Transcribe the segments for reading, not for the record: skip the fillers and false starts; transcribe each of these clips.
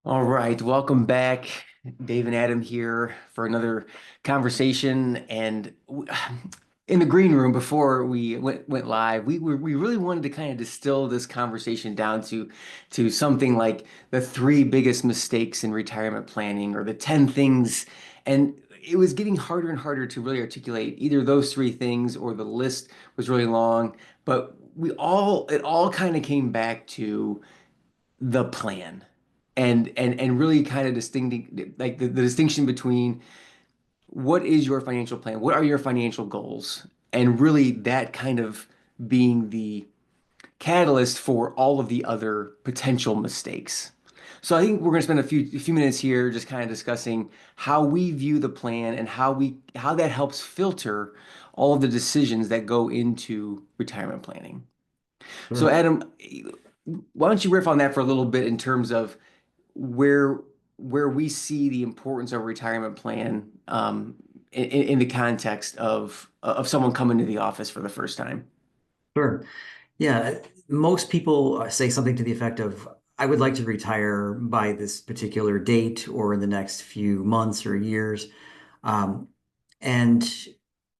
All right, welcome back. Dave and Adam here for another conversation. In the green room before we went live, we really wanted to kind of distill this conversation down to something like the three biggest mistakes in retirement planning or the 10 things. And it was getting harder and harder to really articulate either those three things or the list was really long. But it all kind of came back to the plan and really kind of distincting like the distinction between what is your financial plan, what are your financial goals, and really that kind of being the catalyst for all of the other potential mistakes. So I think we're going to spend a few minutes here just kind of discussing how we view the plan and how that helps filter all of the decisions that go into retirement planning. So Sure. Adam, why don't you riff on that for a little bit in terms of where where we see the importance of a retirement plan in the context of someone coming to the office for the first time. Sure. Yeah. Most people say something to the effect of, I would like to retire by this particular date or in the next few months or years. Um, and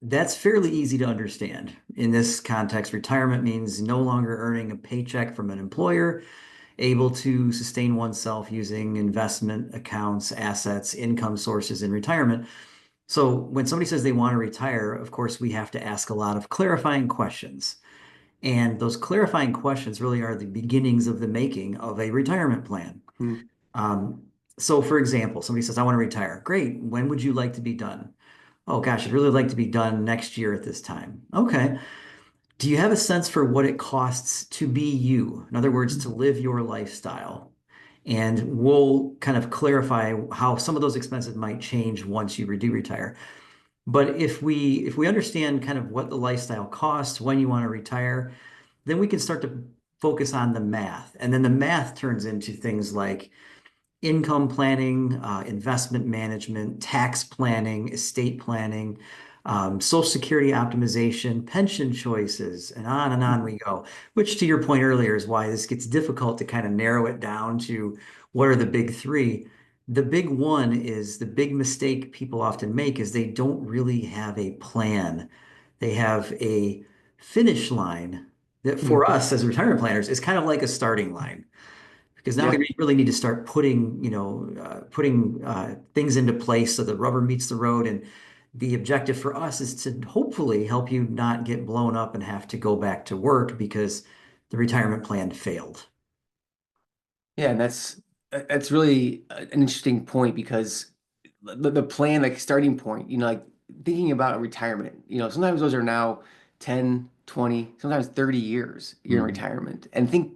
that's fairly easy to understand. In this context, retirement means no longer earning a paycheck from an employer, able to sustain oneself using investment accounts, assets, income sources in retirement. So when somebody says they want to retire, of course, we have to ask a lot of clarifying questions. And those clarifying questions really are the beginnings of the making of a retirement plan. Hmm. Um, so, for example, somebody says, I want to retire. Great. When would you like to be done? Oh, gosh, I'd really like to be done next year at this time. Okay. Do you have a sense for what it costs to be you? In other words, to live your lifestyle. And we'll kind of clarify how some of those expenses might change once you do retire. But if we understand kind of what the lifestyle costs when you want to retire, then we can start to focus on the math. And then the math turns into things like income planning, investment management, tax planning, estate planning, Social Security optimization, pension choices, and on we go. Which, to your point earlier, is why this gets difficult to kind of narrow it down to what are the big three. The big one is the big mistake people often make is they don't really have a plan. They have a finish line that for Hmm. us as retirement planners is kind of like a starting line because now Yeah. we really need to start putting, putting things into place so the rubber meets the road. And the objective for us is to hopefully help you not get blown up and have to go back to work because the retirement plan failed. Yeah, and that's really an interesting point because the plan, like starting point, like thinking about retirement, sometimes those are now 10, 20, sometimes 30 years you're in Mhm. retirement. And think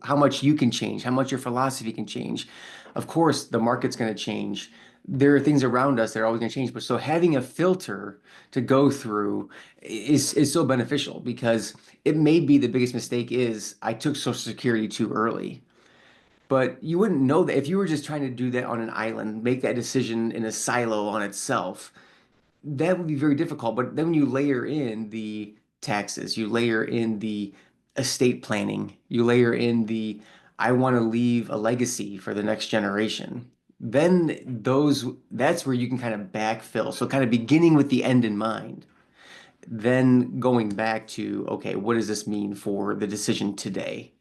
how much you can change, how much your philosophy can change. Of course, the market's going to change. There are things around us that are always going to change. But so having a filter to go through is so beneficial because it may be the biggest mistake is I took Social Security too early. But you wouldn't know that if you were just trying to do that on an island, make that decision in a silo on itself, that would be very difficult. But then when you layer in the taxes, you layer in the estate planning, you layer in the I want to leave a legacy for the next generation, then that's where you can kind of backfill. So kind of beginning with the end in mind, then going back to, okay, what does this mean for the decision today?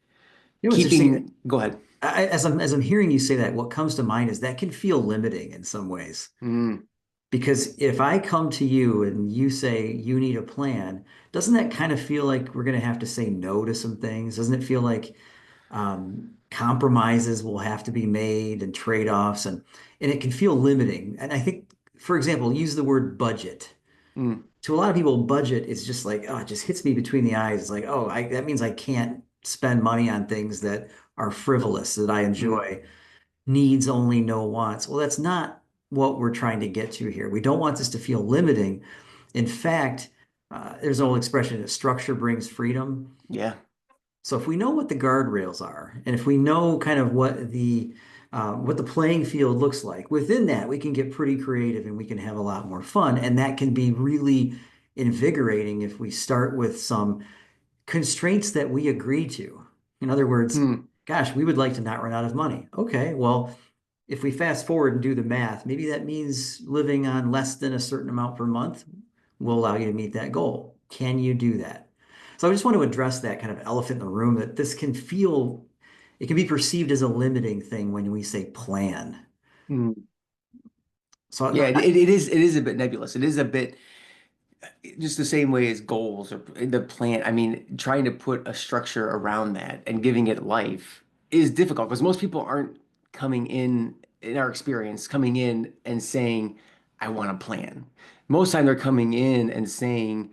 You know what's interesting? Go ahead. As I'm hearing you say that, what comes to mind is that can feel limiting in some ways. Mm, Because if I come to you and you say you need a plan, doesn't that kind of feel like we're going to have to say no to some things? Doesn't it feel like compromises will have to be made and trade-offs and it can feel limiting. And I think, for example, use the word budget. mm, To a lot of people, budget is just like, oh, it just hits me between the eyes. It's like, oh, that means I can't spend money on things that are frivolous, that I mm. enjoy. Needs only, no wants. Well, that's not what we're trying to get to here. We don't want this to feel limiting. In fact, there's an old expression that structure brings freedom. Yeah. So if we know what the guardrails are, and if we know kind of what the playing field looks like, within that we can get pretty creative and we can have a lot more fun. And that can be really invigorating if we start with some constraints that we agree to. In other words, Hmm. gosh, we would like to not run out of money. Okay, well, if we fast forward and do the math, maybe that means living on less than a certain amount per month will allow you to meet that goal. Can you do that? So I just want to address that kind of elephant in the room that this can feel, it can be perceived as a limiting thing when we say plan. Mm. So Yeah, it is a bit nebulous. It is a bit just the same way as goals or the plan. I mean, trying to put a structure around that and giving it life is difficult because most people aren't coming in our experience, coming in and saying, I want a plan. Most time they're coming in and saying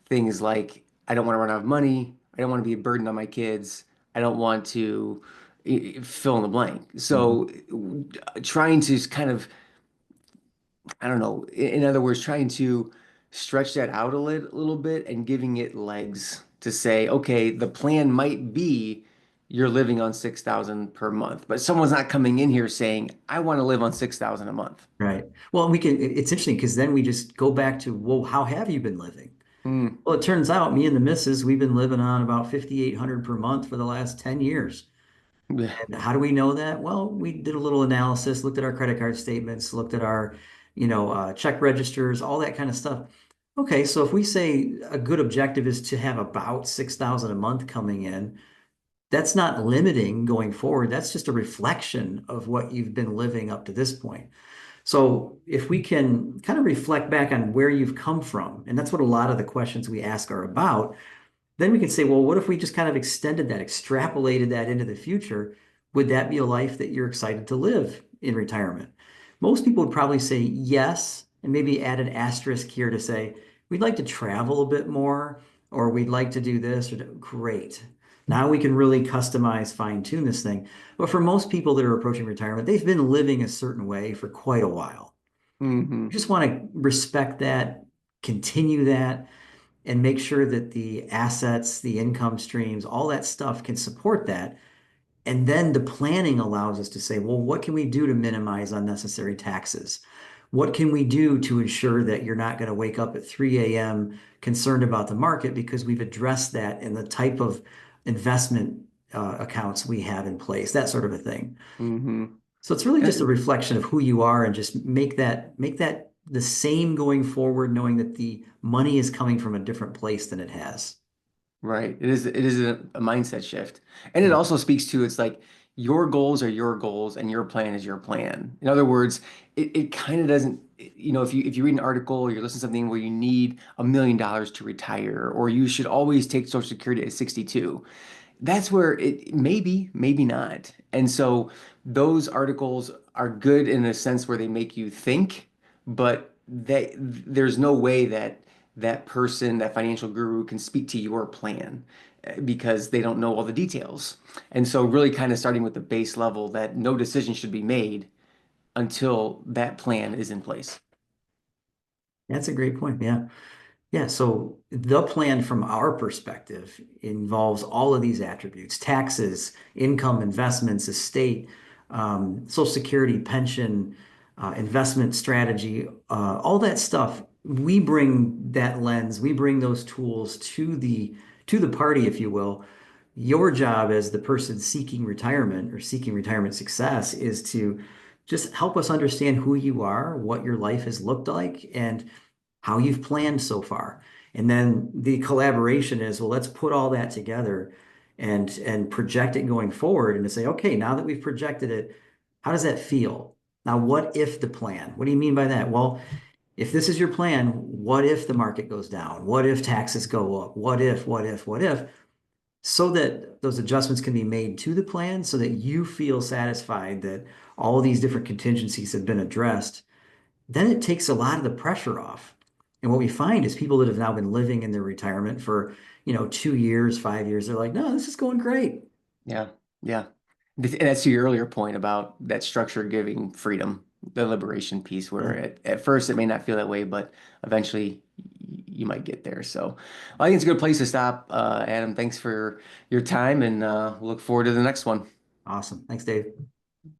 things like, I don't want to run out of money. I don't want to be a burden on my kids. I don't want to fill in the blank. Mhm. So trying to kind of I don't know. In other words, trying to stretch that out a little bit and giving it legs to say, okay, the plan might be you're living on 6,000 per month, but someone's not coming in here saying, I want to live on 6,000 a month. Right. Well, it's interesting because then we just go back to, well, how have you been living? Mm. Well, it turns out me and the missus, we've been living on about 5,800 per month for the last 10 years. Bleh. And how do we know that? Well, we did a little analysis, looked at our credit card statements, looked at our, check registers, all that kind of stuff. Okay, so if we say a good objective is to have about 6,000 a month coming in, that's not limiting going forward. That's just a reflection of what you've been living up to this point. So if we can kind of reflect back on where you've come from, and that's what a lot of the questions we ask are about, then we can say, well, what if we just kind of extended that, extrapolated that into the future? Would that be a life that you're excited to live in retirement? Most people would probably say yes, and maybe add an asterisk here to say, we'd like to travel a bit more, or we'd like to do this, or great. Now we can really customize, fine tune this thing. But for most people that are approaching retirement, they've been living a certain way for quite a while. Hmm. You just want to respect that, continue that, and make sure that the assets, the income streams, all that stuff can support that. And then the planning allows us to say, well, what can we do to minimize unnecessary taxes? What can we do to ensure that you're not going to wake up at 3 a.m. concerned about the market because we've addressed that in the type of investment accounts we have in place, that sort of a thing. Hmm. So it's really just a reflection of who you are and just make that the same going forward, knowing that the money is coming from a different place than it has. Right. It is a mindset shift. And it Yeah. also speaks to it's like your goals are your goals and your plan is your plan. In other words, it kind of doesn't, if you read an article or you're listening to something where you need $1 million to retire, or you should always take Social Security at 62, that's where it maybe not. And so those articles are good in a sense where they make you think, but there's no way that that person, that financial guru can speak to your plan because they don't know all the details. And so really kind of starting with the base level that no decision should be made until that plan is in place. That's a great point. Yeah. Yeah, so the plan from our perspective involves all of these attributes: taxes, income, investments, estate, Social Security, pension, investment strategy, all that stuff. We bring that lens, we bring those tools to the party, if you will. Your job as the person seeking retirement or seeking retirement success is to just help us understand who you are, what your life has looked like, and how you've planned so far. And then the collaboration is, well, let's put all that together and project it going forward and to say, okay, now that we've projected it, how does that feel? Now, what if the plan? What do you mean by that? Well, if this is your plan, what if the market goes down? What if taxes go up? What if? So that those adjustments can be made to the plan so that you feel satisfied that all these different contingencies have been addressed, then it takes a lot of the pressure off. And what we find is people that have now been living in their retirement for, 2 years, 5 years, they're like, no, this is going great. Yeah. Yeah. And that's to your earlier point about that structure giving freedom, the liberation piece, where Yeah, at first it may not feel that way, but eventually you might get there. So I think it's a good place to stop. Adam, thanks for your time and look forward to the next one. awesome. Thanks, Dave.